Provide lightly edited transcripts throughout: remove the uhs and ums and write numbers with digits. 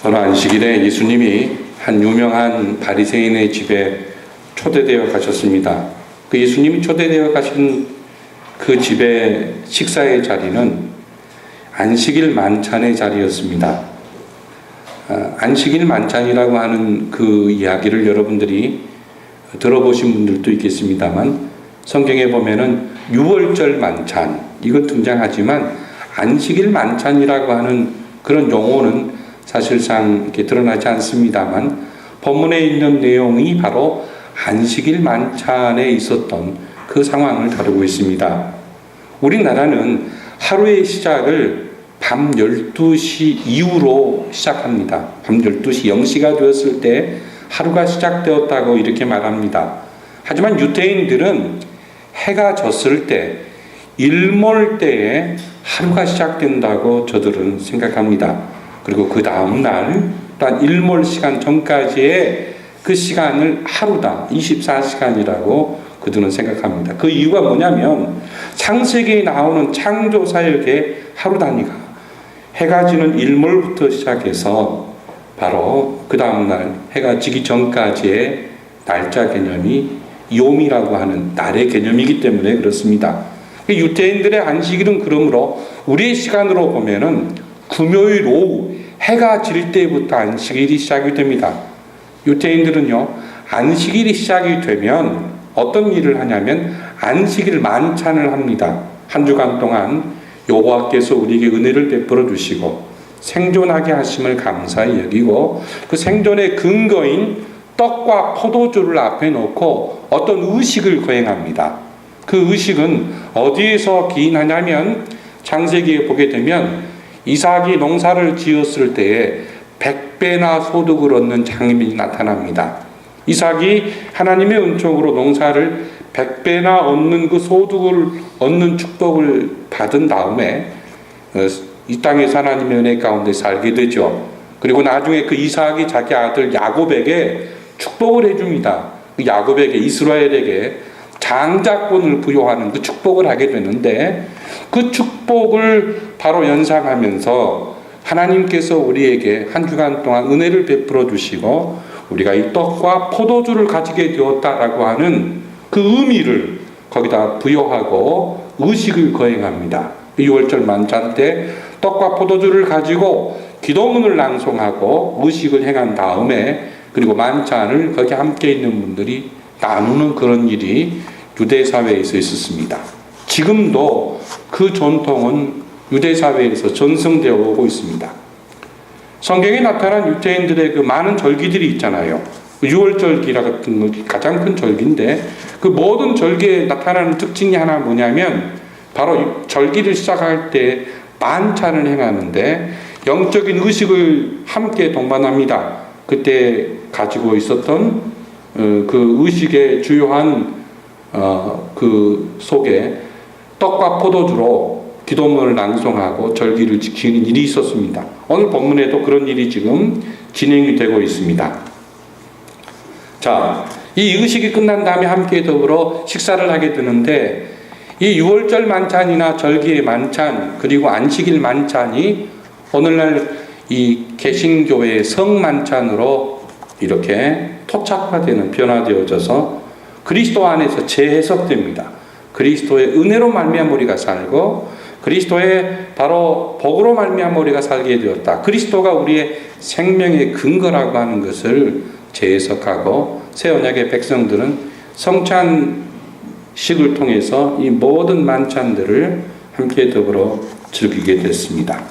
어느 안식일에 예수님이 한 유명한 바리새인의 집에 초대되어 가셨습니다. 그 예수님이 초대되어 가신 그 집의 식사의 자리는 안식일 만찬의 자리였습니다. 안식일 만찬이라고 하는 그 이야기를 여러분들이 들어보신 분들도 있겠습니다만, 성경에 보면은 유월절 만찬 이건 등장하지만 안식일 만찬이라고 하는 그런 용어는 사실상 이렇게 드러나지 않습니다만, 본문에 있는 내용이 바로 안식일 만찬에 있었던 그 상황을 다루고 있습니다. 우리나라는 하루의 시작을 밤 12시 이후로 시작합니다. 밤 12시 0시가 되었을 때 하루가 시작되었다고 이렇게 말합니다. 하지만 유대인들은 해가 졌을 때, 일몰 때에 하루가 시작된다고 저들은 생각합니다. 그리고 그 다음 날 또한 일몰 시간 전까지의 그 시간을 하루다, 24시간이라고 그들은 생각합니다. 그 이유가 뭐냐면 창세기에 나오는 창조사역의 하루 단위가 해가 지는 일몰부터 시작해서 바로 그 다음 날 해가 지기 전까지의 날짜 개념이 욤이라고 하는 날의 개념이기 때문에 그렇습니다. 유대인들의 안식일은 그러므로 우리의 시간으로 보면은 금요일 오후 해가 질 때부터 안식일이 시작이 됩니다. 유대인들은요, 안식일이 시작이 되면 어떤 일을 하냐면 안식일 만찬을 합니다. 한 주간 동안 여호와께서 우리에게 은혜를 베풀어 주시고 생존하게 하심을 감사히 여기고, 그 생존의 근거인 떡과 포도주를 앞에 놓고 어떤 의식을 거행합니다. 그 의식은 어디에서 기인하냐면 창세기에 보게 되면 이삭이 농사를 지었을 때에 100배나 소득을 얻는 장면이 나타납니다. 이삭이 하나님의 은총으로 농사를 100배나 얻는 그 소득을 얻는 축복을 받은 다음에 이 땅에서 하나님의 은혜 가운데 살게 되죠. 그리고 나중에 그 이삭이 자기 아들 야곱에게 축복을 해줍니다. 그 야곱에게, 이스라엘에게 장자권을 부여하는 그 축복을 하게 되는데, 그 축복을 바로 연상하면서 하나님께서 우리에게 한 주간 동안 은혜를 베풀어 주시고 우리가 이 떡과 포도주를 가지게 되었다라고 하는 그 의미를 거기다 부여하고 의식을 거행합니다. 유월절 만찬 때 떡과 포도주를 가지고 기도문을 낭송하고 의식을 행한 다음에, 그리고 만찬을 거기 함께 있는 분들이 나누는 그런 일이 유대 사회에서 있었습니다. 지금도 그 전통은 유대 사회에서 전승되어 오고 있습니다. 성경에 나타난 유대인들의 그 많은 절기들이 있잖아요. 유월절기라 같은 거 가장 큰 절기인데, 그 모든 절기에 나타나는 특징이 하나 뭐냐면 바로 절기를 시작할 때 만찬을 행하는데 영적인 의식을 함께 동반합니다. 그때 가지고 있었던 그 의식의 주요한 그 속에 떡과 포도주로 기도문을 낭송하고 절기를 지키는 일이 있었습니다. 오늘 본문에도 그런 일이 지금 진행이 되고 있습니다. 자, 이 의식이 끝난 다음에 함께 더불어 식사를 하게 되는데, 이 유월절 만찬이나 절기의 만찬 그리고 안식일 만찬이 오늘날 이 개신교회의 성만찬으로 이렇게 토착화되는, 변화되어져서 그리스도 안에서 재해석됩니다. 그리스도의 은혜로 말미암아 우리가 살고 그리스도의 바로 복으로 말미암아 우리가 살게 되었다. 그리스도가 우리의 생명의 근거라고 하는 것을 재해석하고 새 언약의 백성들은 성찬식을 통해서 이 모든 만찬들을 함께 더불어 즐기게 됐습니다.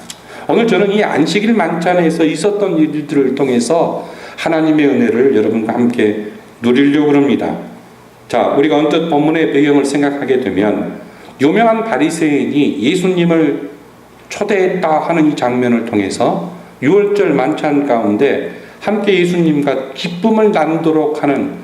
오늘 저는 이 안식일 만찬에서 있었던 일들을 통해서 하나님의 은혜를 여러분과 함께 누리려고 합니다. 자, 우리가 언뜻 본문의 배경을 생각하게 되면 유명한 바리새인이 예수님을 초대했다 하는 이 장면을 통해서 유월절 만찬 가운데 함께 예수님과 기쁨을 나누도록 하는,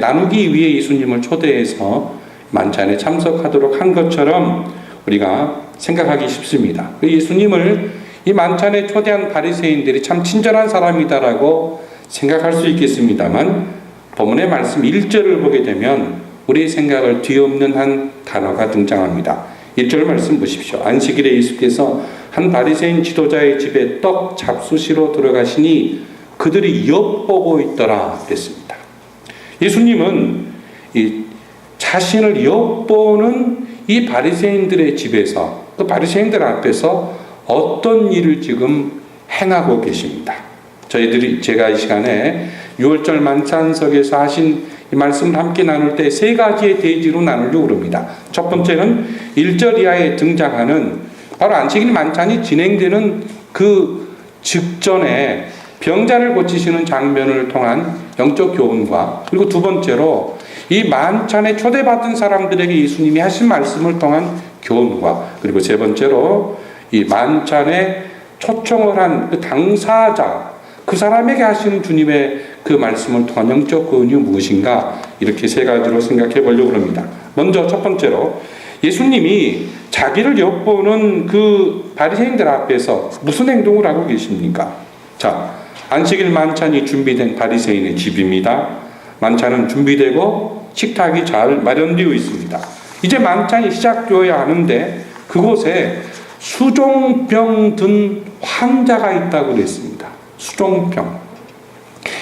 나누기 위해 예수님을 초대해서 만찬에 참석하도록 한 것처럼 우리가 생각하기 쉽습니다. 예수님을 이 만찬에 초대한 바리새인들이 참 친절한 사람이다라고 생각할 수 있겠습니다만, 본문의 말씀 1절을 보게 되면 우리의 생각을 뒤엎는 한 단어가 등장합니다. 1절 말씀 보십시오. 안식일에 예수께서 한 바리새인 지도자의 집에 떡 잡수시러 들어가시니 그들이 엿보고 있더라 그랬습니다. 예수님은 이 자신을 엿보는 이 바리새인들의 집에서, 그 바리새인들 앞에서 어떤 일을 지금 행하고 계십니다. 제가 이 시간에 6월절 만찬석에서 하신 이 말씀을 함께 나눌 때 세 가지의 대지로 나누려고 합니다. 첫 번째는 1절 이하에 등장하는 바로 안식일 만찬이 진행되는 그 직전에 병자를 고치시는 장면을 통한 영적 교훈과, 그리고 두 번째로 이 만찬에 초대받은 사람들에게 예수님이 하신 말씀을 통한 교훈과, 그리고 세 번째로 이 만찬에 초청을 한 그 당사자, 그 사람에게 하시는 주님의 그 말씀을 통한 영적 교훈이 무엇인가, 이렇게 세 가지로 생각해 보려고 합니다. 먼저 첫 번째로 예수님이 자기를 엿보는 그 바리새인들 앞에서 무슨 행동을 하고 계십니까? 자, 안식일 만찬이 준비된 바리새인의 집입니다. 만찬은 준비되고 식탁이 잘 마련되어 있습니다. 이제 만찬이 시작되어야 하는데 그곳에 수종병 든 환자가 있다고 그랬습니다. 수종병.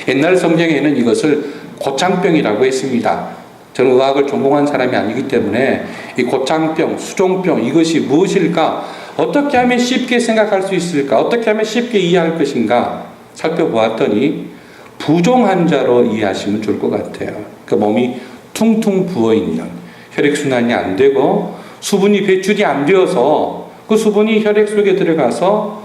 옛날 성경에는 이것을 고창병이라고 했습니다. 저는 의학을 전공한 사람이 아니기 때문에 이 고창병, 수종병, 이것이 무엇일까? 어떻게 하면 쉽게 생각할 수 있을까? 어떻게 하면 쉽게 이해할 것인가? 살펴보았더니 부종 환자로 이해하시면 좋을 것 같아요. 그 몸이 퉁퉁 부어있는, 혈액순환이 안 되고 수분이 배출이 안 되어서 그 수분이 혈액 속에 들어가서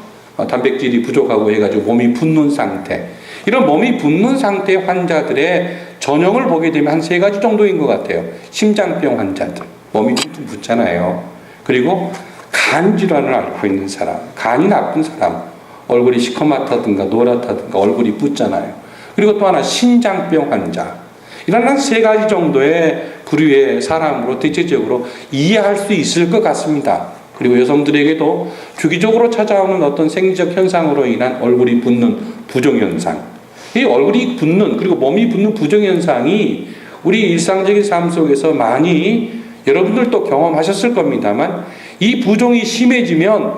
단백질이 부족하고 해가지고 몸이 붓는 상태. 이런 몸이 붓는 상태의 환자들의 전형을 보게 되면 한 세 가지 정도인 것 같아요. 심장병 환자들, 몸이 퉁퉁 붓잖아요. 그리고 간 질환을 앓고 있는 사람, 간이 나쁜 사람, 얼굴이 시커멓다든가 노랗다든가 얼굴이 붓잖아요. 그리고 또 하나 신장병 환자. 이런 한 세 가지 정도의 부류의 사람으로 대체적으로 이해할 수 있을 것 같습니다. 그리고 여성들에게도 주기적으로 찾아오는 어떤 생리적 현상으로 인한 얼굴이 붓는 부종현상. 이 얼굴이 붓는, 그리고 몸이 붓는 부종현상이 우리 일상적인 삶 속에서 많이 여러분들도 경험하셨을 겁니다만, 이 부종이 심해지면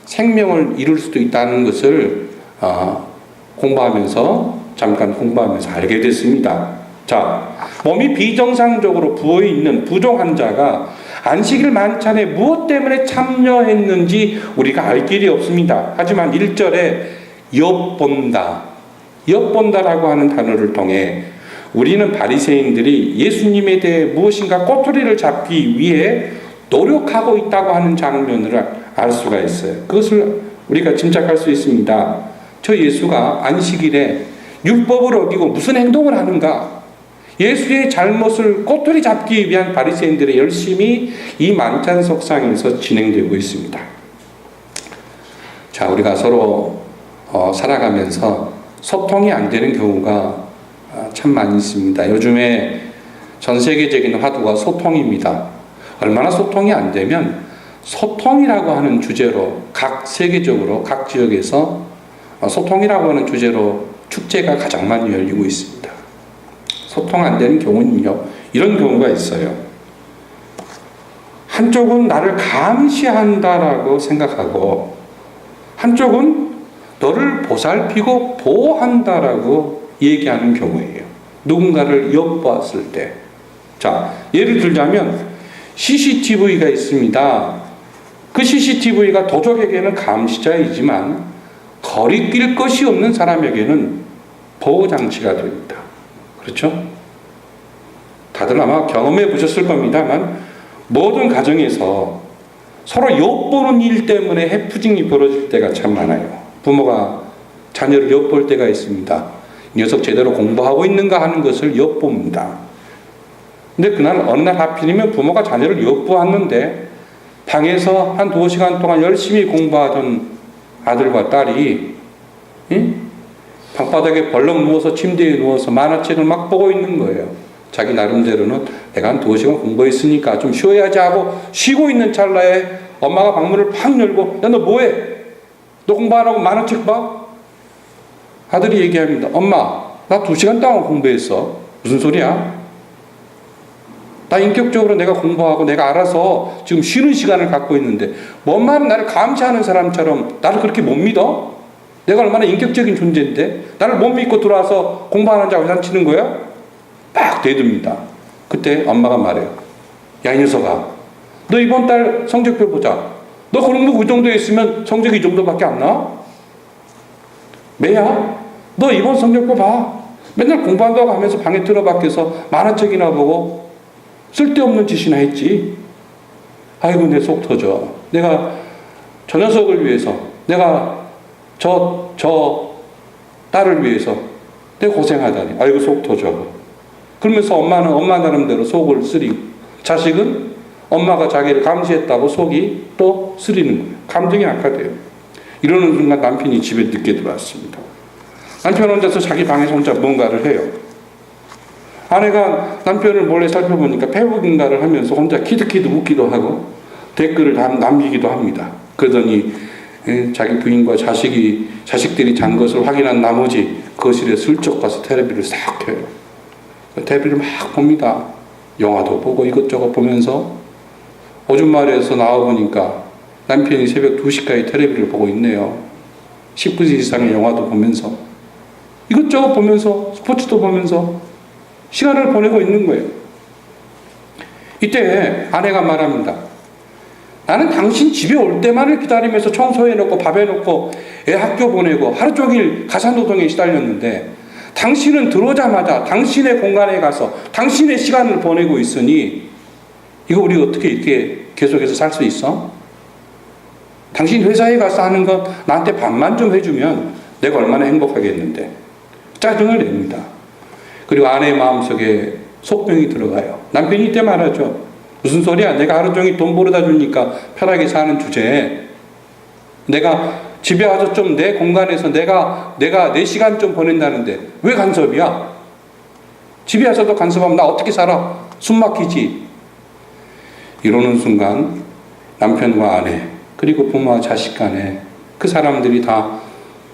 생명을 잃을 수도 있다는 것을 잠깐 공부하면서 알게 됐습니다. 자, 몸이 비정상적으로 부어있는 부종 환자가 안식일 만찬에 무엇 때문에 참여했는지 우리가 알 길이 없습니다. 하지만 1절에 엿본다라고 하는 단어를 통해 우리는 바리새인들이 예수님에 대해 무엇인가 꼬투리를 잡기 위해 노력하고 있다고 하는 장면을 알 수가 있어요. 그것을 우리가 짐작할 수 있습니다. 저 예수가 안식일에 율법을 어기고 무슨 행동을 하는가? 예수의 잘못을 꼬투리 잡기 위한 바리새인들의 열심이 이 만찬석상에서 진행되고 있습니다. 자, 우리가 서로 살아가면서 소통이 안 되는 경우가 참 많이 있습니다. 요즘에 전 세계적인 화두가 소통입니다. 얼마나 소통이 안 되면 소통이라고 하는 주제로 세계적으로 각 지역에서 소통이라고 하는 주제로 축제가 가장 많이 열리고 있습니다. 소통 안 되는 경우는요, 이런 경우가 있어요. 한쪽은 나를 감시한다라고 생각하고 한쪽은 너를 보살피고 보호한다라고 얘기하는 경우예요. 누군가를 엿보았을 때. 자, 예를 들자면 CCTV가 있습니다. 그 CCTV가 도적에게는 감시자이지만 거리낄 것이 없는 사람에게는 보호장치가 됩니다. 그렇죠? 다들 아마 경험해 보셨을 겁니다만 모든 가정에서 서로 엿보는 일 때문에 해프닝이 벌어질 때가 참 많아요. 부모가 자녀를 엿볼 때가 있습니다. 이 녀석 제대로 공부하고 있는가 하는 것을 엿봅니다. 근데 어느 날 하필이면 부모가 자녀를 엿보았는데 방에서 한 2시간 동안 열심히 공부하던 아들과 딸이 방바닥에 벌렁 누워서 침대에 누워서 만화책을 막 보고 있는 거예요. 자기 나름대로는 내가 한 2시간 공부했으니까 좀 쉬어야지 하고 쉬고 있는 찰나에 엄마가 방문을 팍 열고, 야, 너 뭐해? 너 공부 안 하고 만화책 봐? 아들이 얘기합니다. 엄마, 나 2시간 동안 공부했어. 무슨 소리야? 나 인격적으로 내가 공부하고 내가 알아서 지금 쉬는 시간을 갖고 있는데 뭐만 나를 감시하는 사람처럼 나를 그렇게 못 믿어? 내가 얼마나 인격적인 존재인데 나를 못 믿고 들어와서 공부하는 자고 장치는 거야? 막 대듭니다. 그때 엄마가 말해요. 야, 이 녀석아, 너 이번 달 성적표 보자. 너 공부 그 정도에 있으면 성적이 이 정도밖에 안 나와? 매야, 너 이번 성적표 봐. 맨날 공부한다고 하면서 방에 틀어박혀서 만화책이나 보고 쓸데없는 짓이나 했지. 아이고, 내 속 터져. 내가 저 녀석을 위해서, 내가 저 딸을 위해서 내가 고생하다니. 아이고, 속 터져. 그러면서 엄마는 엄마 나름대로 속을 쓰리고, 자식은 엄마가 자기를 감시했다고 속이 또 쓰리는 거예요. 감정이 악화돼요. 이러는 순간 남편이 집에 늦게 들어왔습니다. 남편 혼자서 자기 방에서 혼자 뭔가를 해요. 아내가 남편을 몰래 살펴보니까 페북인가를 하면서 혼자 키득키득 웃기도 하고 댓글을 남기기도 합니다. 그러더니 자기 부인과 자식들이 잔 것을 확인한 나머지 거실에 슬쩍 가서 텔레비를 싹 켜요. 텔레비를 막 봅니다. 영화도 보고 이것저것 보면서 오줌 마루에서 나와보니까 남편이 새벽 2시까지 텔레비를 보고 있네요. 10분 이상의 영화도 보면서 이것저것 보면서 스포츠도 보면서 시간을 보내고 있는 거예요. 이때 아내가 말합니다. 나는 당신 집에 올 때만을 기다리면서 청소해놓고 밥 해놓고 애 학교 보내고 하루 종일 가사노동에 시달렸는데 당신은 들어오자마자 당신의 공간에 가서 당신의 시간을 보내고 있으니 이거 우리 어떻게 이렇게 계속해서 살 수 있어? 당신 회사에 가서 하는 건 나한테 반만 좀 해주면 내가 얼마나 행복하겠는데. 짜증을 냅니다. 그리고 아내의 마음속에 속병이 들어가요. 남편이 이때 말하죠. 무슨 소리야? 내가 하루 종일 돈 벌어다 주니까 편하게 사는 주제에 내가 집에 와서 좀 내 공간에서 내가 내 시간 좀 보낸다는데 왜 간섭이야? 집에 와서도 간섭하면 나 어떻게 살아? 숨 막히지. 이러는 순간 남편과 아내 그리고 부모와 자식 간에 그 사람들이 다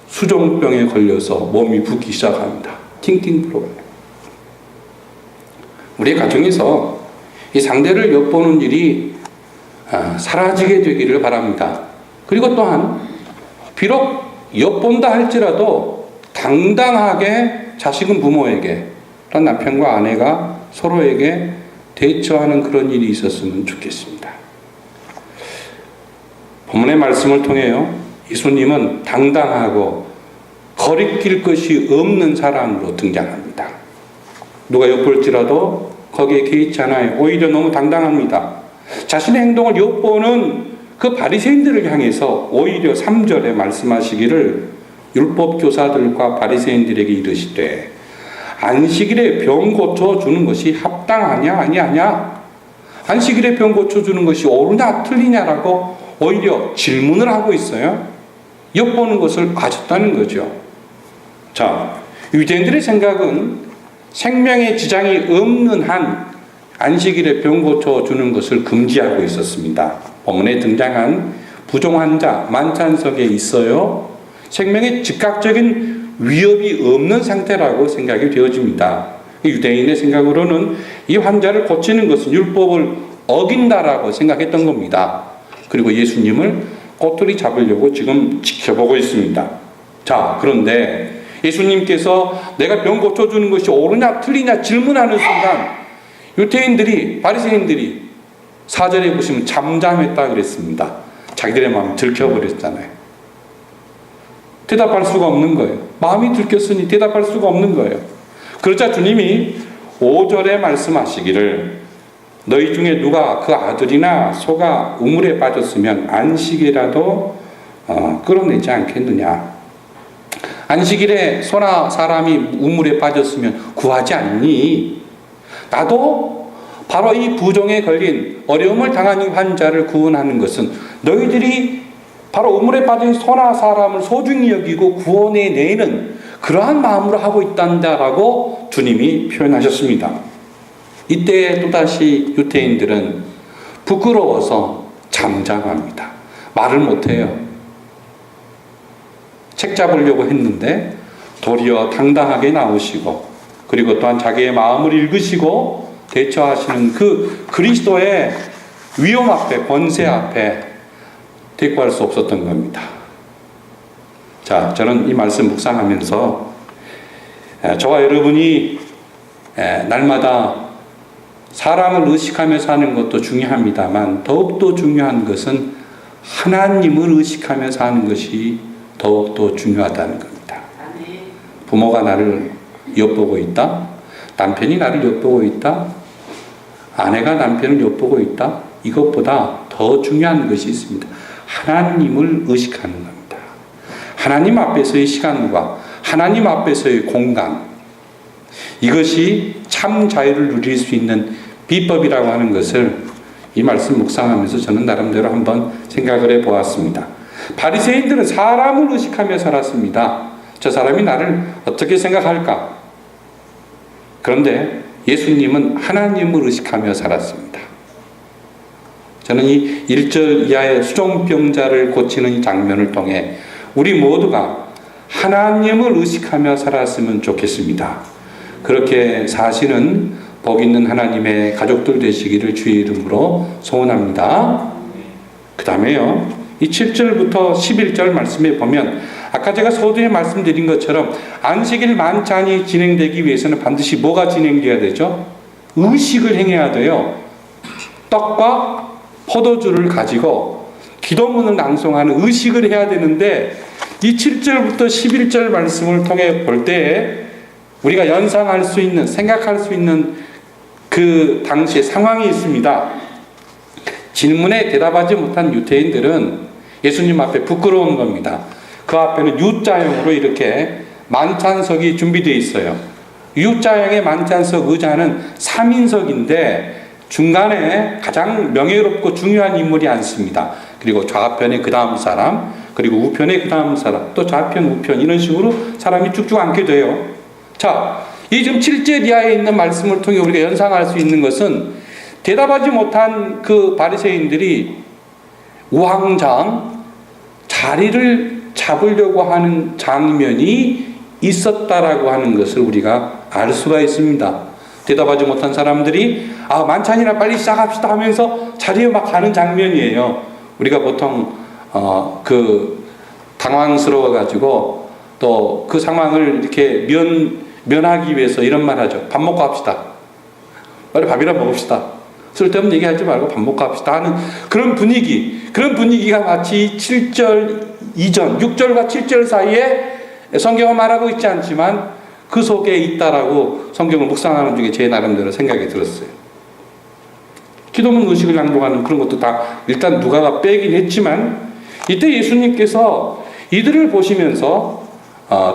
수종병에 걸려서 몸이 붓기 시작합니다. 팅팅 불어가요. 우리의 가정에서 이 상대를 엿보는 일이 사라지게 되기를 바랍니다. 그리고 또한 비록 엿본다 할지라도 당당하게 자식은 부모에게 또한 남편과 아내가 서로에게 대처하는 그런 일이 있었으면 좋겠습니다. 본문의 말씀을 통해요. 예수님은 당당하고 거리낄 것이 없는 사람으로 등장합니다. 누가 엿볼지라도 거기에 개의치 않아요. 오히려 너무 당당합니다. 자신의 행동을 엿보는 그 바리새인들을 향해서 오히려 3절에 말씀하시기를 율법 교사들과 바리새인들에게 이르시되 안식일에 병 고쳐주는 것이 합당하냐 아니하냐, 안식일에 병 고쳐주는 것이 옳으냐 틀리냐라고 오히려 질문을 하고 있어요. 엿보는 것을 아셨다는 거죠. 자, 유대인들의 생각은 생명에 지장이 없는 한 안식일에 병 고쳐주는 것을 금지하고 있었습니다. 본문에 등장한 부종 환자 만찬석에 있어요. 생명에 즉각적인 위협이 없는 상태라고 생각이 되어집니다. 유대인의 생각으로는 이 환자를 고치는 것은 율법을 어긴다라고 생각했던 겁니다. 그리고 예수님을 꼬투리 잡으려고 지금 지켜보고 있습니다. 자, 그런데 예수님께서 내가 병 고쳐주는 것이 옳으냐 틀리냐 질문하는 순간 유대인들이 바리새인들이 4절에 보시면 잠잠했다 그랬습니다. 자기들의 마음이 들켜버렸잖아요. 대답할 수가 없는 거예요. 마음이 들켰으니 대답할 수가 없는 거예요. 그러자 주님이 5절에 말씀하시기를 너희 중에 누가 그 아들이나 소가 우물에 빠졌으면 안식이라도 끌어내지 않겠느냐. 안식일에 소나 사람이 우물에 빠졌으면 구하지 않니? 나도 바로 이 부종에 걸린 어려움을 당한 이 환자를 구원하는 것은 너희들이 바로 우물에 빠진 소나 사람을 소중히 여기고 구원해 내는 그러한 마음으로 하고 있단다라고 주님이 표현하셨습니다. 이때 또다시 유대인들은 부끄러워서 잠잠합니다. 말을 못해요. 책 잡으려고 했는데 도리어 당당하게 나오시고 그리고 또한 자기의 마음을 읽으시고 대처하시는 그 그리스도의 위험 앞에, 권세 앞에 대꾸할 수 없었던 겁니다. 자, 저는 이 말씀 묵상하면서 저와 여러분이 날마다 사람을 의식하며 사는 것도 중요합니다만 더욱더 중요한 것은 하나님을 의식하며 사는 것이 더욱더 중요하다는 겁니다. 부모가 나를 엿보고 있다, 남편이 나를 엿보고 있다, 아내가 남편을 엿보고 있다, 이것보다 더 중요한 것이 있습니다. 하나님을 의식하는 겁니다. 하나님 앞에서의 시간과 하나님 앞에서의 공간, 이것이 참 자유를 누릴 수 있는 비법이라고 하는 것을 이 말씀 묵상하면서 저는 나름대로 한번 생각을 해보았습니다. 바리새인들은 사람을 의식하며 살았습니다. 저 사람이 나를 어떻게 생각할까? 그런데 예수님은 하나님을 의식하며 살았습니다. 저는 이 1절 이하의 수종병자를 고치는 이 장면을 통해 우리 모두가 하나님을 의식하며 살았으면 좋겠습니다. 그렇게 사시는 복 있는 하나님의 가족들 되시기를 주의 이름으로 소원합니다. 그 다음에요, 이 7절부터 11절 말씀에 보면 아까 제가 서두에 말씀드린 것처럼 안식일 만찬이 진행되기 위해서는 반드시 뭐가 진행돼야 되죠? 의식을 행해야 돼요. 떡과 포도주를 가지고 기도문을 낭송하는 의식을 해야 되는데 이 7절부터 11절 말씀을 통해 볼 때 우리가 연상할 수 있는, 생각할 수 있는 그 당시의 상황이 있습니다. 질문에 대답하지 못한 유대인들은 예수님 앞에 부끄러운 겁니다. 그 앞에는 U자형으로 이렇게 만찬석이 준비되어 있어요. U자형의 만찬석 의자는 3인석인데 중간에 가장 명예롭고 중요한 인물이 앉습니다. 그리고 좌편에 그 다음 사람, 그리고 우편에 그 다음 사람, 또 좌편, 우편 이런 식으로 사람이 쭉쭉 앉게 돼요. 자, 이 지금 7절 이하에 있는 말씀을 통해 우리가 연상할 수 있는 것은 대답하지 못한 그 바리새인들이 우왕좌왕 자리를 잡으려고 하는 장면이 있었다라고 하는 것을 우리가 알 수가 있습니다. 대답하지 못한 사람들이 만찬이나 빨리 시작합시다 하면서 자리에 막 가는 장면이에요. 우리가 보통 당황스러워 가지고 또 그 상황을 이렇게 면하기 위해서 이런 말 하죠. 밥 먹고 합시다. 빨리 밥이나 먹읍시다. 쓸데없는 얘기하지 말고 밥 먹고 합시다 하는 그런 분위기가 마치 7절 이전 6절과 7절 사이에 성경은 말하고 있지 않지만 그 속에 있다라고 성경을 묵상하는 중에 제 나름대로 생각이 들었어요. 기도문 의식을 낭독하는 그런 것도 다 일단 누가가 빼긴 했지만 이때 예수님께서 이들을 보시면서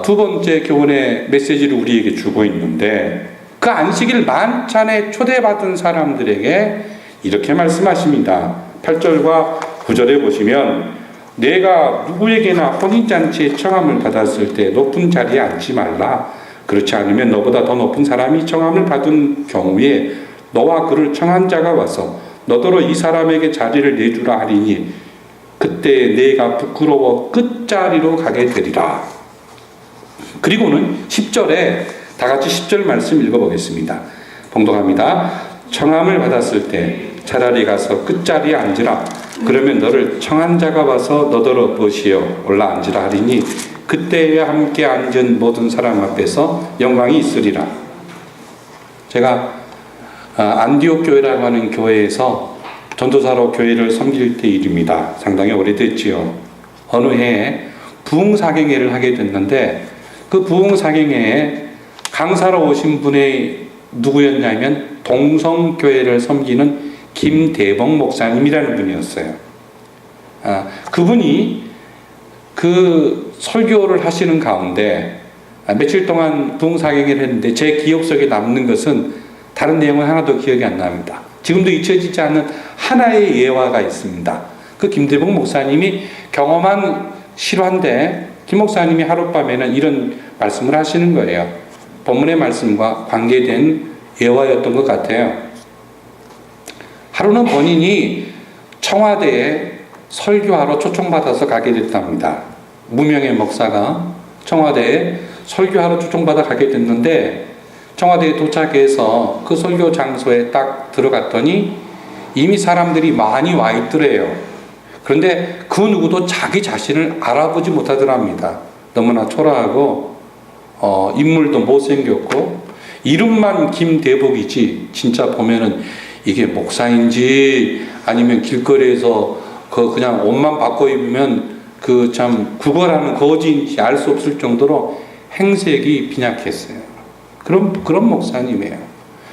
두 번째 교훈의 메시지를 우리에게 주고 있는데 그 안식일 만찬에 초대받은 사람들에게 이렇게 말씀하십니다. 8절과 9절에 보시면 내가 누구에게나 혼인잔치에 청함을 받았을 때 높은 자리에 앉지 말라. 그렇지 않으면 너보다 더 높은 사람이 청함을 받은 경우에 너와 그를 청한 자가 와서 너더러 이 사람에게 자리를 내주라 하리니 그때 내가 부끄러워 끝자리로 가게 되리라. 그리고는 10절에 다 같이 10절 말씀 읽어보겠습니다. 봉독합니다. 청함을 받았을 때 차라리 가서 끝자리에 앉으라. 그러면 너를 청한 자가 와서 너더러 보시어 올라 앉으라 하리니 그때에 함께 앉은 모든 사람 앞에서 영광이 있으리라. 제가 안디옥 교회라고 하는 교회에서 전도사로 교회를 섬길 때 일입니다. 상당히 오래됐지요. 어느 해에 부흥사경회를 하게 됐는데 그 부흥사경회에 강사로 오신 분이 누구였냐면 동성교회를 섬기는 김대봉 목사님이라는 분이었어요. 그분이 그 설교를 하시는 가운데 며칠 동안 부흥사경회를 했는데 제 기억 속에 남는 것은 다른 내용은 하나도 기억이 안 납니다. 지금도 잊혀지지 않는 하나의 예화가 있습니다. 그 김대봉 목사님이 경험한 실화인데 김 목사님이 하룻밤에는 이런 말씀을 하시는 거예요. 본문의 말씀과 관계된 예화였던 것 같아요. 하루는 본인이 청와대에 설교하러 초청받아서 가게 됐답니다. 무명의 목사가 청와대에 설교하러 초청받아 가게 됐는데 청와대에 도착해서 그 설교 장소에 딱 들어갔더니 이미 사람들이 많이 와 있더래요. 그런데 그 누구도 자기 자신을 알아보지 못하더랍니다. 너무나 초라하고 인물도 못생겼고 이름만 김대복이지 진짜 보면은 이게 목사인지 아니면 길거리에서 그냥 옷만 바꿔 입으면 그 참 구걸하는 거지인지 알 수 없을 정도로 행색이 빈약했어요. 그런 목사님이에요.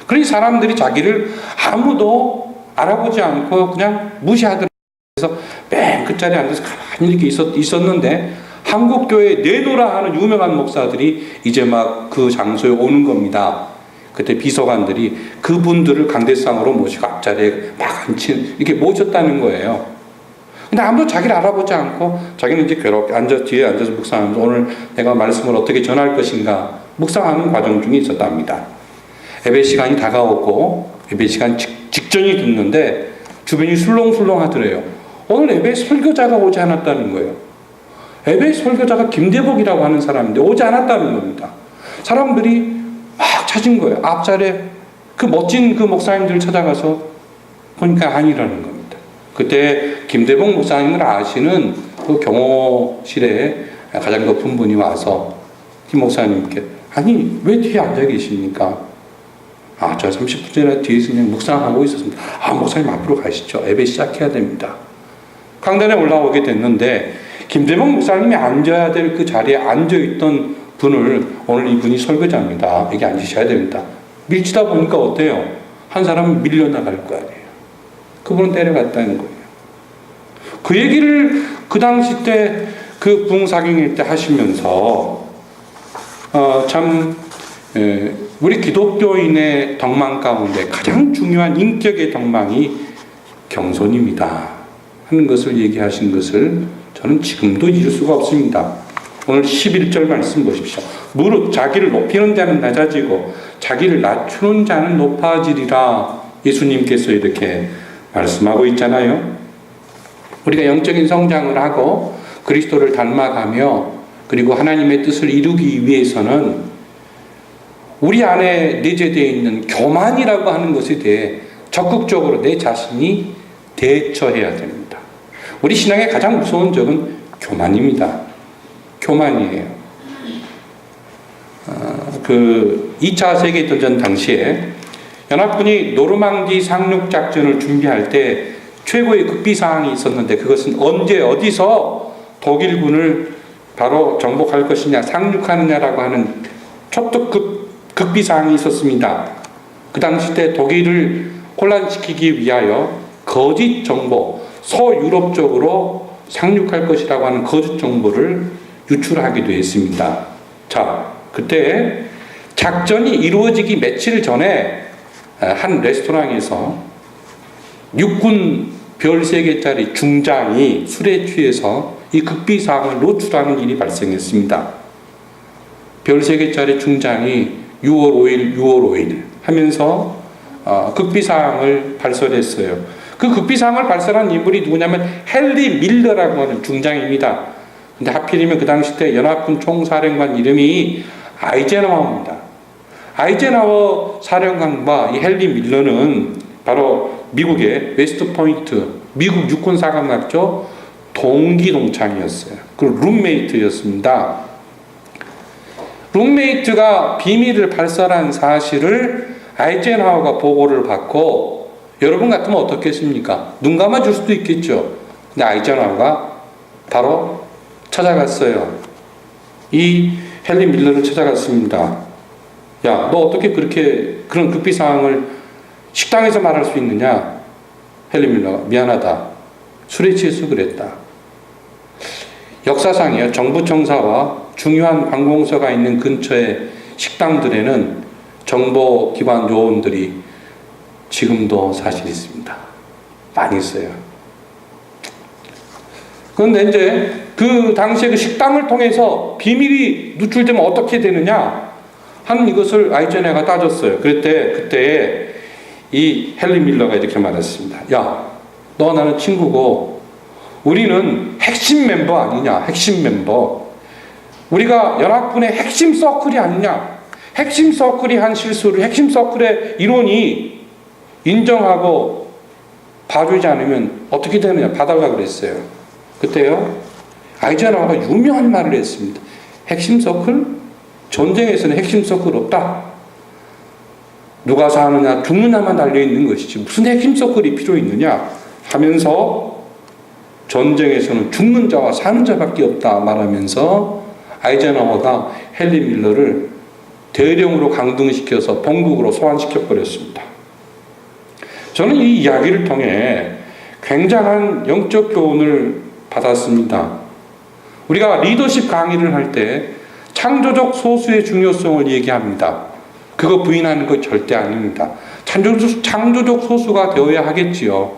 그러니 사람들이 자기를 아무도 알아보지 않고 그냥 무시하더라고요. 그래서 맨 끝자리에 앉아서 가만히 이렇게 있었는데 한국 교회에 내노라 하는 유명한 목사들이 이제 막 그 장소에 오는 겁니다. 그때 비서관들이 그분들을 강대상으로 모시고 앞자리에 막 이렇게 모셨다는 거예요. 근데 아무도 자기를 알아보지 않고 자기는 이제 괴롭게 뒤에 앉아서 묵상하면서 오늘 내가 말씀을 어떻게 전할 것인가 묵상하는 과정 중에 있었답니다. 예배 시간이 다가오고 예배 시간 직전이 됐는데 주변이 술렁술렁 하더래요. 오늘 예배에 설교자가 오지 않았다는 거예요. 예배 설교자가 김대복이라고 하는 사람인데 오지 않았다는 겁니다. 사람들이 막 찾은 거예요. 앞자리에 그 멋진 그 목사님들을 찾아가서 보니까 아니라는 겁니다. 그때 김대복 목사님을 아시는 그 경호실에 가장 높은 분이 와서 김 목사님께 아니 왜 뒤에 앉아 계십니까? 저 30분 전에 뒤에서 그냥 묵상하고 있었습니다. 목사님 앞으로 가시죠. 예배 시작해야 됩니다. 강단에 올라오게 됐는데 김대복 목사님이 앉아야 될 그 자리에 앉아있던 분을 오늘 이분이 설교자입니다. 여기 앉으셔야 됩니다. 밀치다 보니까 어때요? 한 사람은 밀려나갈 거 아니에요. 그분은 데려갔다는 거예요. 그 얘기를 그 당시 때 그 부흥사경일 때 하시면서 우리 기독교인의 덕망 가운데 가장 중요한 인격의 덕망이 경손입니다 하는 것을 얘기하신 것을 저는 지금도 잊을 수가 없습니다. 오늘 11절 말씀 보십시오. 무릇 자기를 높이는 자는 낮아지고 자기를 낮추는 자는 높아지리라 예수님께서 이렇게 말씀하고 있잖아요. 우리가 영적인 성장을 하고 그리스도를 닮아가며 그리고 하나님의 뜻을 이루기 위해서는 우리 안에 내재되어 있는 교만이라고 하는 것에 대해 적극적으로 내 자신이 대처해야 됩니다. 우리 신앙의 가장 무서운 적은 교만입니다. 교만이에요. 2차 세계대전 당시에 연합군이 노르망디 상륙 작전을 준비할 때 최고의 극비사항이 있었는데 그것은 언제 어디서 독일군을 바로 정복할 것이냐 상륙하느냐라고 하는 초특급 극비사항이 있었습니다. 그 당시 때 독일을 혼란시키기 위하여 거짓 정보, 서유럽 쪽으로 상륙할 것이라고 하는 거짓 정보를 유출하기도 했습니다. 자, 그때 작전이 이루어지기 며칠 전에 한 레스토랑에서 육군 별 3개짜리 중장이 술에 취해서 이 극비사항을 노출하는 일이 발생했습니다. 별 3개짜리 중장이 6월 5일 하면서 극비사항을 발설했어요. 그 극비사항을 발설한 인물이 누구냐면 헨리 밀러라고 하는 중장입니다. 근데 하필이면 그 당시 때 연합군 총사령관 이름이 아이젠하워입니다. 아이젠하워 사령관과 이 헨리 밀러는 바로 미국의 웨스트 포인트, 미국 육군 사관학교 동기 동창이었어요. 그리고 룸메이트였습니다. 룸메이트가 비밀을 발설한 사실을 아이젠하워가 보고를 받고 여러분 같으면 어떻겠습니까? 눈 감아줄 수도 있겠죠. 근데 아이젠하워가 바로 찾아갔어요. 이 헨리 밀러를 찾아갔습니다. 야, 너 어떻게 그런 급비 사항을 식당에서 말할 수 있느냐? 헨리 밀러가 미안하다. 술에 취해서 그랬다. 역사상이요. 정부 청사와 중요한 관공서가 있는 근처의 식당들에는 정보 기관 요원들이 지금도 사실 있습니다. 많이 있어요. 그런데 이제 그 당시에 그 식당을 통해서 비밀이 누출되면 어떻게 되느냐 하는 이것을 아이젠하워가 따졌어요. 그때 이 헨리 밀러가 이렇게 말했습니다. 야, 너 나는 친구고 우리는 핵심 멤버 아니냐? 핵심 멤버. 우리가 연합군의 핵심 서클이 아니냐? 핵심 서클이 한 실수를 핵심 서클의 일원이 인정하고 봐주지 않으면 어떻게 되느냐 봐달라고 그랬어요. 그때요 아이젠하워가 유명한 말을 했습니다. 핵심 서클? 전쟁에서는 핵심 서클 없다. 누가 사느냐 죽느냐만 달려있는 것이지 무슨 핵심 서클이 필요 있느냐 하면서 전쟁에서는 죽는 자와 사는 자밖에 없다 말하면서 아이젠하워가 헨리 밀러를 대령으로 강등시켜서 본국으로 소환시켜 버렸습니다. 저는 이 이야기를 통해 굉장한 영적 교훈을 받았습니다. 우리가 리더십 강의를 할 때 창조적 소수의 중요성을 얘기합니다. 그거 부인하는 거 절대 아닙니다. 창조적 소수가 되어야 하겠지요.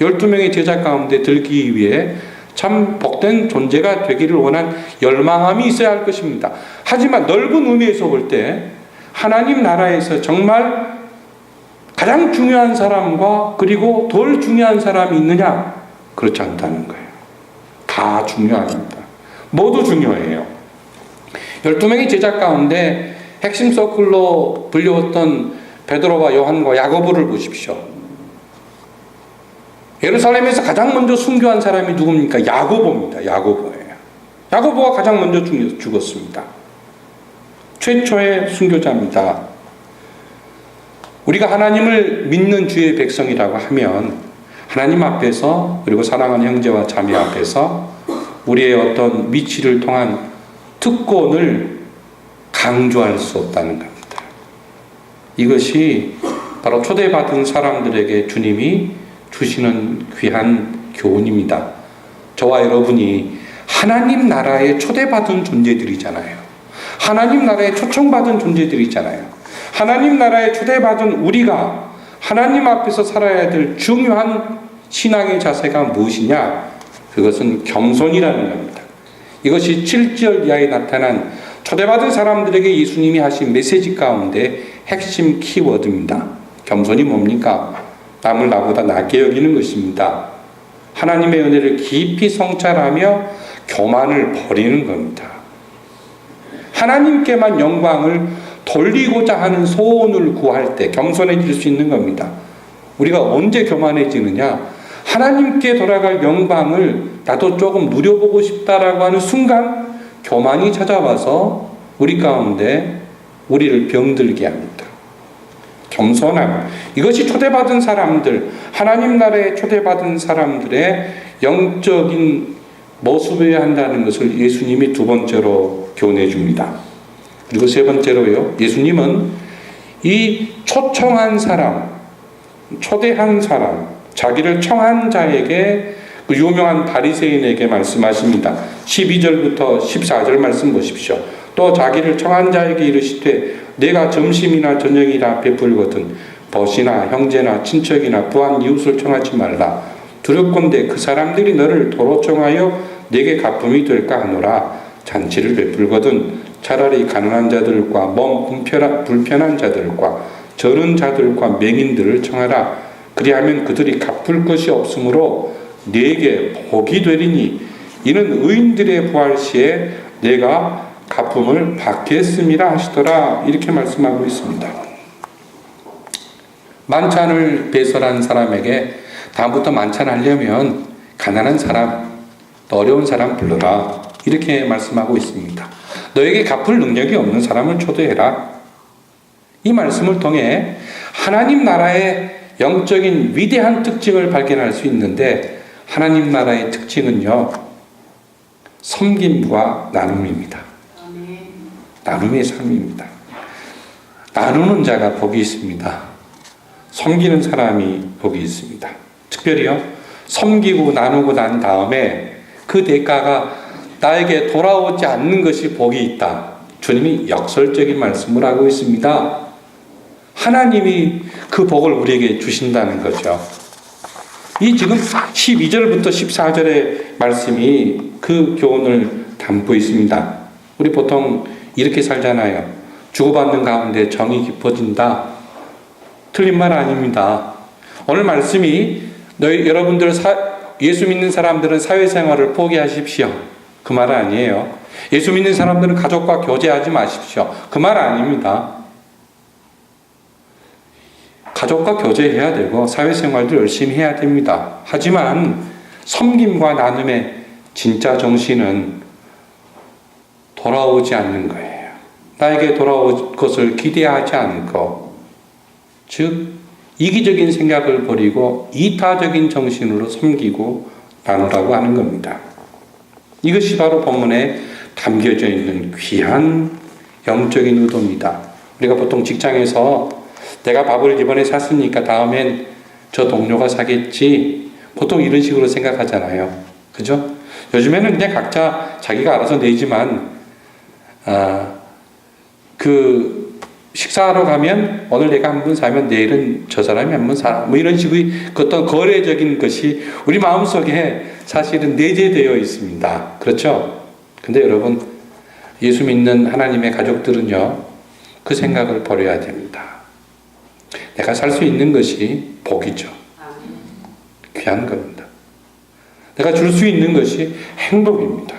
12명의 제자 가운데 들기 위해 참 복된 존재가 되기를 원한 열망함이 있어야 할 것입니다. 하지만 넓은 의미에서 볼 때 하나님 나라에서 정말 가장 중요한 사람과 그리고 덜 중요한 사람이 있느냐? 그렇지 않다는 거예요. 다 중요합니다. 모두 중요해요. 12명의 제자 가운데 핵심 서클로 불려왔던 베드로와 요한과 야고보를 보십시오. 예루살렘에서 가장 먼저 순교한 사람이 누굽니까? 야고보입니다. 야고보예요. 야고보가 가장 먼저 죽었습니다. 최초의 순교자입니다. 우리가 하나님을 믿는 주의 백성이라고 하면 하나님 앞에서 그리고 사랑하는 형제와 자매 앞에서 우리의 어떤 미치를 통한 특권을 강조할 수 없다는 겁니다. 이것이 바로 초대받은 사람들에게 주님이 주시는 귀한 교훈입니다. 저와 여러분이 하나님 나라에 초대받은 존재들이잖아요. 하나님 나라에 초청받은 존재들이잖아요. 하나님 나라에 초대받은 우리가 하나님 앞에서 살아야 될 중요한 신앙의 자세가 무엇이냐? 그것은 겸손이라는 겁니다. 이것이 7절 이하에 나타난 초대받은 사람들에게 예수님이 하신 메시지 가운데 핵심 키워드입니다. 겸손이 뭡니까? 남을 나보다 낮게 여기는 것입니다. 하나님의 은혜를 깊이 성찰하며 교만을 버리는 겁니다. 하나님께만 영광을 돌리고자 하는 소원을 구할 때 겸손해질 수 있는 겁니다. 우리가 언제 교만해지느냐? 하나님께 돌아갈 영광을 나도 조금 누려보고 싶다라고 하는 순간 교만이 찾아와서 우리 가운데 우리를 병들게 합니다. 겸손함. 이것이 초대받은 사람들, 하나님 나라에 초대받은 사람들의 영적인 모습이어야 한다는 것을 예수님이 두 번째로 교훈해 줍니다. 그리고 세 번째로요. 예수님은 이 초청한 사람, 초대한 사람, 자기를 청한 자에게 그 유명한 바리새인에게 말씀하십니다. 12절부터 14절 말씀 보십시오. 또 자기를 청한 자에게 이르시되 내가 점심이나 저녁이나 베풀거든 벗이나 형제나 친척이나 부한 이웃을 청하지 말라. 두렵건대 그 사람들이 너를 도로 청하여 내게 갚음이 될까 하노라. 잔치를 베풀거든 차라리 가난한 자들과 몸 불편한 자들과 저는 자들과 맹인들을 청하라. 그리하면 그들이 갚을 것이 없으므로 네게 복이 되리니 이는 의인들의 부활 시에 내가 갚음을 받겠음이라 하시더라. 이렇게 말씀하고 있습니다. 만찬을 배설한 사람에게 다음부터 만찬하려면 가난한 사람, 어려운 사람 불러라. 이렇게 말씀하고 있습니다. 너에게 갚을 능력이 없는 사람을 초대해라. 이 말씀을 통해 하나님 나라의 영적인 위대한 특징을 발견할 수 있는데 하나님 나라의 특징은요. 섬김과 나눔입니다. 나눔의 삶입니다. 나누는 자가 복이 있습니다. 섬기는 사람이 복이 있습니다. 특별히요. 섬기고 나누고 난 다음에 그 대가가 나에게 돌아오지 않는 것이 복이 있다. 주님이 역설적인 말씀을 하고 있습니다. 하나님이 그 복을 우리에게 주신다는 거죠. 이 지금 12절부터 14절의 말씀이 그 교훈을 담고 있습니다. 우리 보통 이렇게 살잖아요. 주고받는 가운데 정이 깊어진다. 틀린 말 아닙니다. 오늘 말씀이 여러분들 예수 믿는 사람들은 사회생활을 포기하십시오. 그 말 아니에요. 예수 믿는 사람들은 가족과 교제하지 마십시오. 그 말 아닙니다. 가족과 교제해야 되고 사회생활도 열심히 해야 됩니다. 하지만 섬김과 나눔의 진짜 정신은 돌아오지 않는 거예요. 나에게 돌아올 것을 기대하지 않고, 즉 이기적인 생각을 버리고 이타적인 정신으로 섬기고 나누라고 하는 겁니다. 이것이 바로 본문에 담겨져 있는 귀한 영적인 의도입니다. 우리가 보통 직장에서 내가 밥을 이번에 샀으니까 다음엔 저 동료가 사겠지, 보통 이런 식으로 생각하잖아요. 그죠? 요즘에는 그냥 각자 자기가 알아서 내지만 그 식사하러 가면 오늘 내가 한 번 사면 내일은 저 사람이 한 번 사, 뭐 이런 식의 그 어떤 거래적인 것이 우리 마음속에 사실은 내재되어 있습니다. 그렇죠? 근데 여러분, 예수 믿는 하나님의 가족들은요, 그 생각을 버려야 됩니다. 내가 살 수 있는 것이 복이죠. 귀한 겁니다. 내가 줄 수 있는 것이 행복입니다.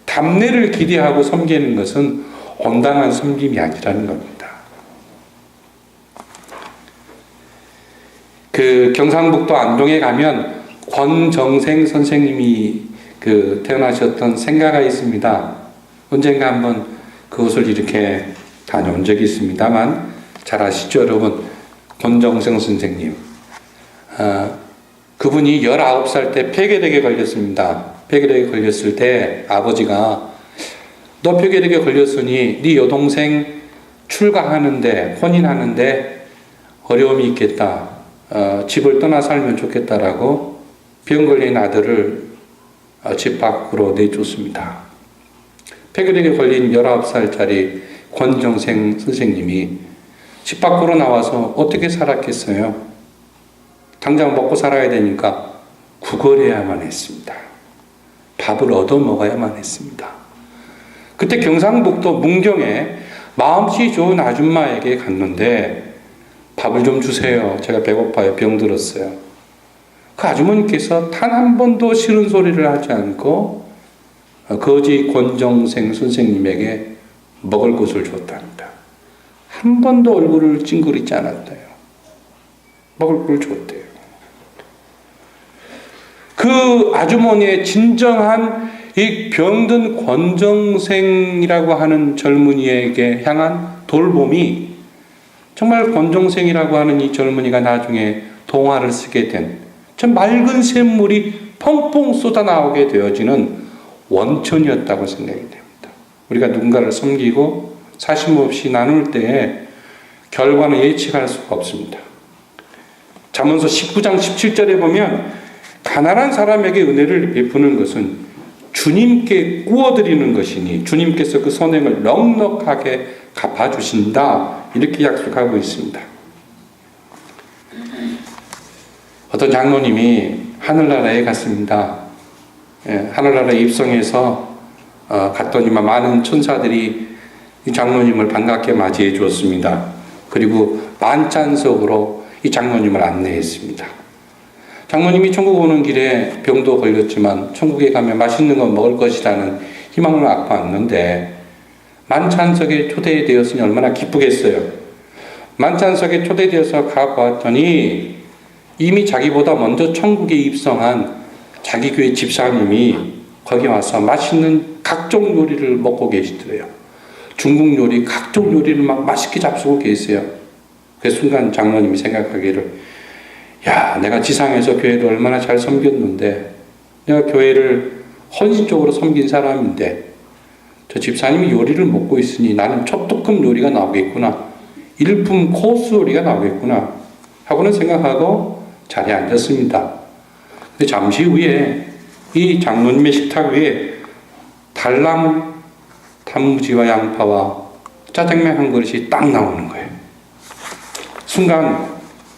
답례를 기대하고 섬기는 것은 온당한 섬김이 아니라는 겁니다. 그 경상북도 안동에 가면 권정생 선생님이 태어나셨던 생가가 있습니다. 언젠가 한번 그곳을 이렇게 다녀온 적이 있습니다만 잘 아시죠, 여러분? 권정생 선생님. 그분이 19살 때 폐결핵에 걸렸습니다. 폐결핵에 걸렸을 때 아버지가 너 폐결핵에 걸렸으니 네 여동생 출가하는데, 혼인하는데 어려움이 있겠다. 집을 떠나 살면 좋겠다라고 병 걸린 아들을 집 밖으로 내쫓습니다. 폐결핵에 걸린 19살짜리 권정생 선생님이 집 밖으로 나와서 어떻게 살았겠어요? 당장 먹고 살아야 되니까 구걸해야만 했습니다. 밥을 얻어 먹어야만 했습니다. 그때 경상북도 문경에 마음씨 좋은 아줌마에게 갔는데 밥을 좀 주세요. 제가 배고파요. 병들었어요. 그 아주머니께서 단 한 번도 싫은 소리를 하지 않고 거지 권정생 선생님에게 먹을 것을 줬답니다. 한 번도 얼굴을 찡그리지 않았대요. 먹을 걸 줬대요. 그 아주머니의 진정한 이 병든 권정생이라고 하는 젊은이에게 향한 돌봄이, 정말 권정생이라고 하는 이 젊은이가 나중에 동화를 쓰게 된 참 맑은 샘물이 펑펑 쏟아나오게 되어지는 원천이었다고 생각이 됩니다. 우리가 누군가를 섬기고 사심 없이 나눌 때에 결과는 예측할 수가 없습니다. 잠언서 19장 17절에 보면 가난한 사람에게 은혜를 베푸는 것은 주님께 구워드리는 것이니 주님께서 그 선행을 넉넉하게 갚아주신다, 이렇게 약속하고 있습니다. 어떤 장로님이 하늘나라에 갔습니다. 하늘나라에 입성해서 갔더니만 많은 천사들이 이 장로님을 반갑게 맞이해 주었습니다. 그리고 만찬석으로 이 장로님을 안내했습니다. 장로님이 천국 오는 길에 병도 걸렸지만 천국에 가면 맛있는 거 먹을 것이라는 희망을 갖고 왔는데 만찬석에 초대되었으니 얼마나 기쁘겠어요. 만찬석에 초대되어서 가보았더니 이미 자기보다 먼저 천국에 입성한 자기 교회 집사님이 거기 와서 맛있는 각종 요리를 먹고 계시더래요. 중국 요리, 각종 요리를 막 맛있게 잡수고 계세요. 그 순간 장로님이 생각하기를, 야, 내가 지상에서 교회를 얼마나 잘 섬겼는데, 내가 교회를 헌신적으로 섬긴 사람인데 저 집사님이 요리를 먹고 있으니 나는 첩특급 요리가 나오겠구나, 일품 코스 요리가 나오겠구나 하고는 생각하고 자리에 앉았습니다. 근데 잠시 후에 이 장로님의 식탁 위에 달랑 단무지와 양파와 짜장면 한 그릇이 딱 나오는 거예요. 순간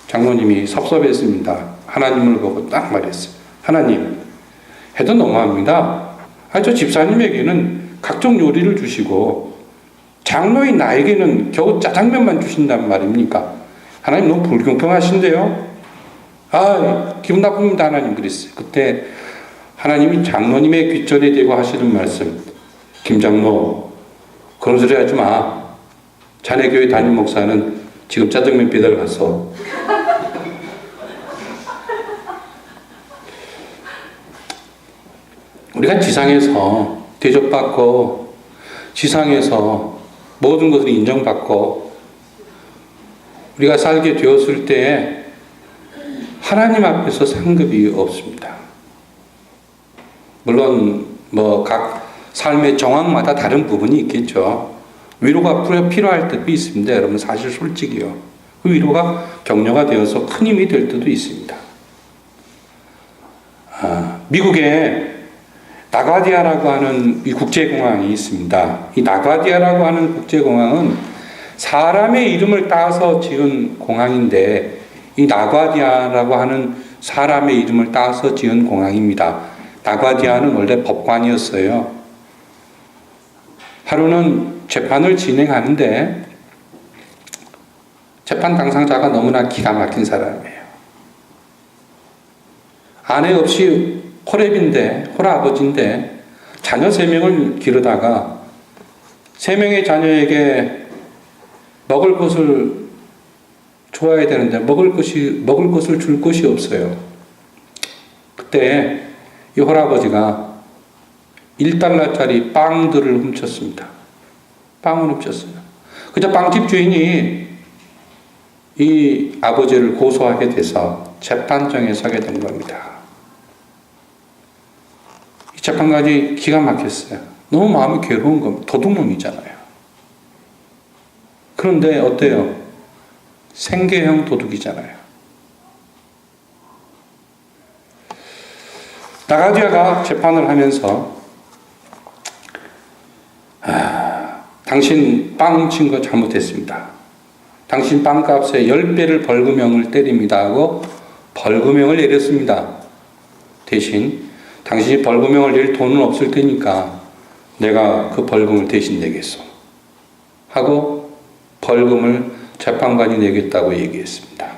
장로님이 섭섭했습니다. 하나님을 보고 딱 말했어요. 하나님, 해도 너무합니다. 저 집사님에게는 각종 요리를 주시고 장로인 나에게는 겨우 짜장면만 주신단 말입니까? 하나님 너무 불공평하신데요? 기분 나쁩니다. 하나님 그랬어요. 그때 하나님이 장로님의 귓전에 대고 하시는 말씀, 김장로, 그런 소리 하지 마. 자네 교회 담임 목사는 지금 짜장면 배달 가서 우리가 지상에서 대접받고 지상에서 모든 것을 인정받고 우리가 살게 되었을 때 하나님 앞에서 상급이 없습니다. 물론 각 삶의 정황마다 다른 부분이 있겠죠. 위로가 필요할 때도 있습니다. 여러분 사실 솔직히요. 그 위로가 격려가 되어서 큰 힘이 될 때도 있습니다. 미국에 나과디아라고 하는 이 국제공항이 있습니다. 이 나과디아라고 하는 국제공항은 사람의 이름을 따서 지은 공항인데 이 나과디아라고 하는 사람의 이름을 따서 지은 공항입니다. 나과디아는 원래 법관이었어요. 하루는 재판을 진행하는데 재판 당사자가 너무나 기가 막힌 사람이에요. 아내 없이 홀아버지인데 자녀 3명을 기르다가 3명의 자녀에게 먹을 것을 줘야 되는데 먹을 것을 줄 것이 없어요. 그때 이 홀아버지가 $1짜리 빵들을 훔쳤습니다. 빵을 훔쳤어요. 그저 빵집 주인이 이 아버지를 고소하게 돼서 재판정에 서게 된 겁니다. 이 재판관이 기가 막혔어요. 너무 마음이 괴로운 겁니다. 도둑놈이잖아요. 그런데 어때요? 생계형 도둑이잖아요. 나과디아가 재판을 하면서 당신 빵 훔친 거 잘못했습니다. 당신 빵값의 10배를 벌금형을 때립니다 하고 벌금형을 내렸습니다. 대신 당신이 벌금형을 낼 돈은 없을 테니까 내가 그 벌금을 대신 내겠소 하고 벌금을 재판관이 내겠다고 얘기했습니다.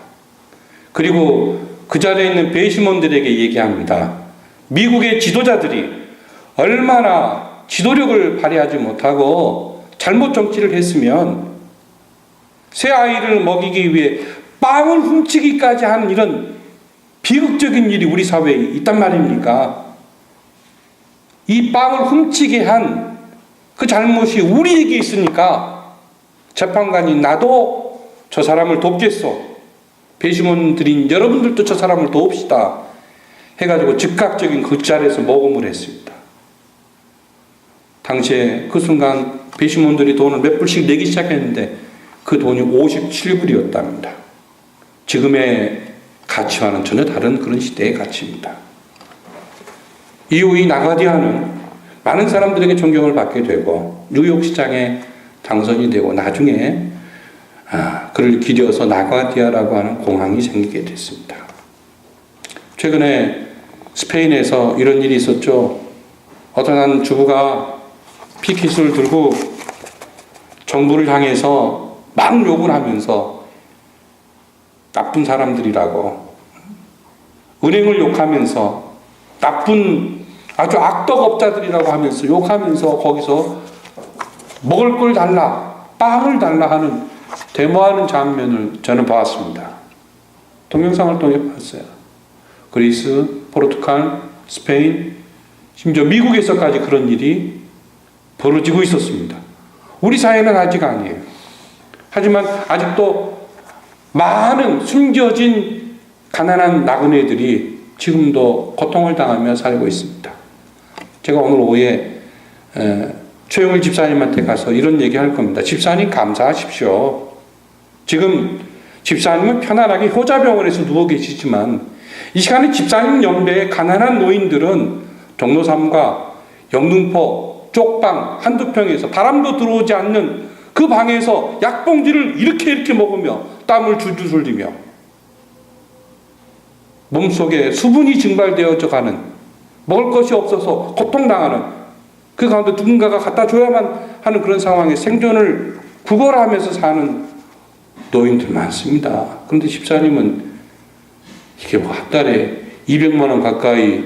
그리고 그 자리에 있는 배심원들에게 얘기합니다. 미국의 지도자들이 얼마나 지도력을 발휘하지 못하고 잘못 정치를 했으면 새 아이를 먹이기 위해 빵을 훔치기까지 하는 이런 비극적인 일이 우리 사회에 있단 말입니까? 이 빵을 훔치게 한 그 잘못이 우리에게 있으니까 재판관이 나도 저 사람을 돕겠소. 배심원들인 여러분들도 저 사람을 도웁시다. 해가지고 즉각적인 그 자리에서 모금을 했습니다. 당시에 그 순간 배심원들이 돈을 몇 불씩 내기 시작했는데 그 돈이 57불이었답니다. 지금의 가치와는 전혀 다른 그런 시대의 가치입니다. 이후 이 나과디아는 많은 사람들에게 존경을 받게 되고 뉴욕 시장에 당선이 되고 나중에 그를 기려서 나과디아라고 하는 공항이 생기게 됐습니다. 최근에 스페인에서 이런 일이 있었죠. 어떤 한 주부가 피켓을 들고 정부를 향해서 막 욕을 하면서 나쁜 사람들이라고 은행을 욕하면서 나쁜 아주 악덕업자들이라고 하면서 욕하면서 거기서 먹을 걸 달라, 빵을 달라 하는 데모하는 장면을 저는 보았습니다. 동영상을 통해 봤어요. 그리스, 포르투갈, 스페인, 심지어 미국에서까지 그런 일이 벌어지고 있었습니다. 우리 사회는 아직 아니에요. 하지만 아직도 많은 숨겨진 가난한 나그네들이 지금도 고통을 당하며 살고 있습니다. 제가 오늘 오후에 최영일 집사님한테 가서 이런 얘기 할 겁니다. 집사님 감사하십시오. 지금 집사님은 편안하게 효자병원에서 누워 계시지만 이 시간에 집사님 연배의 가난한 노인들은 종로삼과 영등포 쪽방 한두 평에서 바람도 들어오지 않는 그 방에서 약봉지를 이렇게 먹으며 땀을 줄줄 흘리며 몸속에 수분이 증발되어져 가는 먹을 것이 없어서 고통당하는 그 가운데 누군가가 갖다 줘야만 하는 그런 상황에 생존을 구걸하면서 사는 노인들 많습니다. 그런데 집사님은 이게 뭐 한 달에 200만 원 가까이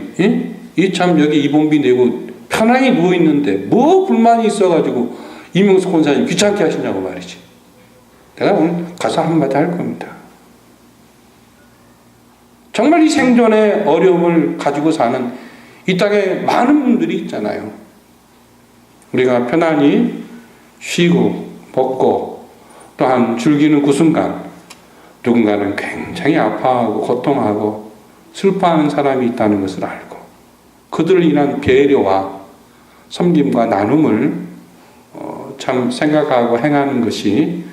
이 참 여기 입원비 내고 편안히 누워있는데 뭐 불만이 있어가지고 이명수 권사님 귀찮게 하시냐고 말이지. 내가 오늘 가서 한마디 할 겁니다. 정말 이 생존의 어려움을 가지고 사는 이 땅에 많은 분들이 있잖아요. 우리가 편안히 쉬고 먹고 또한 즐기는 그 순간 누군가는 굉장히 아파하고 고통하고 슬퍼하는 사람이 있다는 것을 알고 그들을 인한 배려와 섬김과 나눔을 참 생각하고 행하는 것이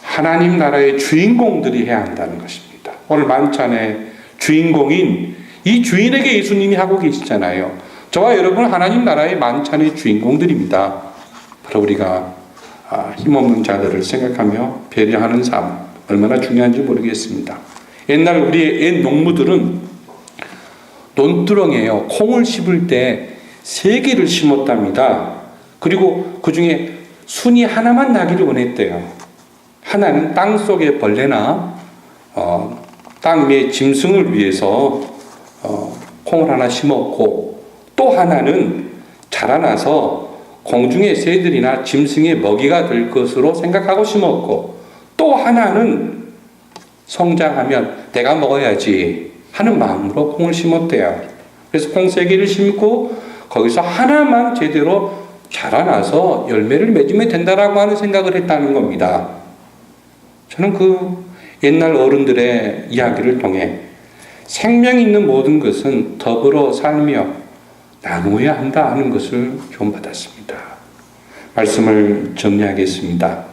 하나님 나라의 주인공들이 해야 한다는 것입니다. 오늘 만찬의 주인공인 이 주인에게 예수님이 하고 계시잖아요. 저와 여러분 하나님 나라의 만찬의 주인공들입니다. 바로 우리가 힘없는 자들을 생각하며 배려하는 삶 얼마나 중요한지 모르겠습니다. 옛날 우리의 옛 농부들은 논두렁에요 콩을 심을 때 3개를 심었답니다. 그리고 그 중에 순이 하나만 나기를 원했대요. 하나는 땅 속의 벌레나 땅 위의 짐승을 위해서 콩을 하나 심었고 또 하나는 자라나서 공중의 새들이나 짐승의 먹이가 될 것으로 생각하고 심었고 또 하나는 성장하면 내가 먹어야지 하는 마음으로 콩을 심었대요. 그래서 콩 3개를 심고 거기서 하나만 제대로 자라나서 열매를 맺으면 된다라고 하는 생각을 했다는 겁니다. 저는 그 옛날 어른들의 이야기를 통해 생명 있는 모든 것은 더불어 살며 나누어야 한다 하는 것을 교훈받았습니다. 말씀을 정리하겠습니다.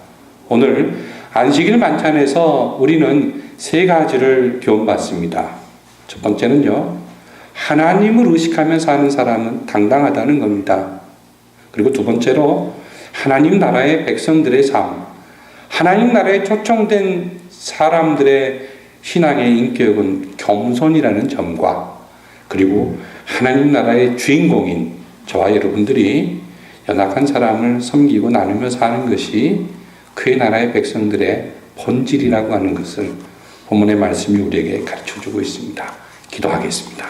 오늘 안식일 만찬에서 우리는 3가지를 교훈받습니다. 첫 번째는요, 하나님을 의식하며 사는 사람은 당당하다는 겁니다. 그리고 두 번째로 하나님 나라의 백성들의 삶, 하나님 나라에 초청된 사람들의 신앙의 인격은 겸손이라는 점과 그리고 하나님 나라의 주인공인 저와 여러분들이 연약한 사람을 섬기고 나누며 사는 것이 그의 나라의 백성들의 본질이라고 하는 것을 본문의 말씀이 우리에게 가르쳐주고 있습니다. 기도하겠습니다.